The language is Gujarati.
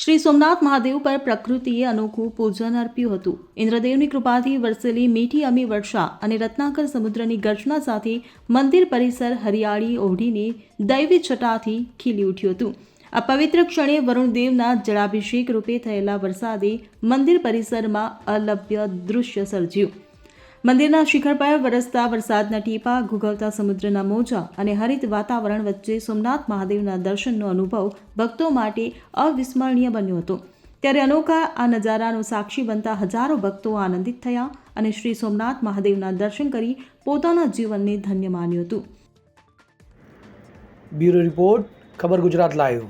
શ્રી સોમનાથ મહાદેવ પર પ્રકૃતિએ અનોખું પૂજન આપ્યું હતું. ઇન્દ્રદેવની કૃપાથી વરસેલી મીઠી અમી વર્ષા અને રત્નાકર સમુદ્રની ગર્જના સાથે મંદિર પરિસર હરિયાળી ઓઢીને દૈવી છટાથી ખીલી ઉઠ્યું હતું. આ પવિત્ર ક્ષણે વરુણદેવના જળાભિષેક રૂપે થયેલા વરસાદે મંદિર પરિસરમાં અલભ્ય દૃશ્ય સર્જ્યું. મંદિરના શિખર પર વરસતા વરસાદના ટીપા, ઘૂઘવતા સમુદ્રના મોજા અને હરિત વાતાવરણ વચ્ચે સોમનાથ મહાદેવના દર્શનનો અનુભવ ભક્તો માટે અવિસ્મરણીય બન્યો હતો. ત્યારે અનોખા આ નજારાનો સાક્ષી બનતા હજારો ભક્તો આનંદિત થયા અને શ્રી સોમનાથ મહાદેવના દર્શન કરી પોતાના જીવનને ધન્ય માન્યું હતું. બ્યુરો રિપોર્ટ, ખબર ગુજરાત લાઈવ.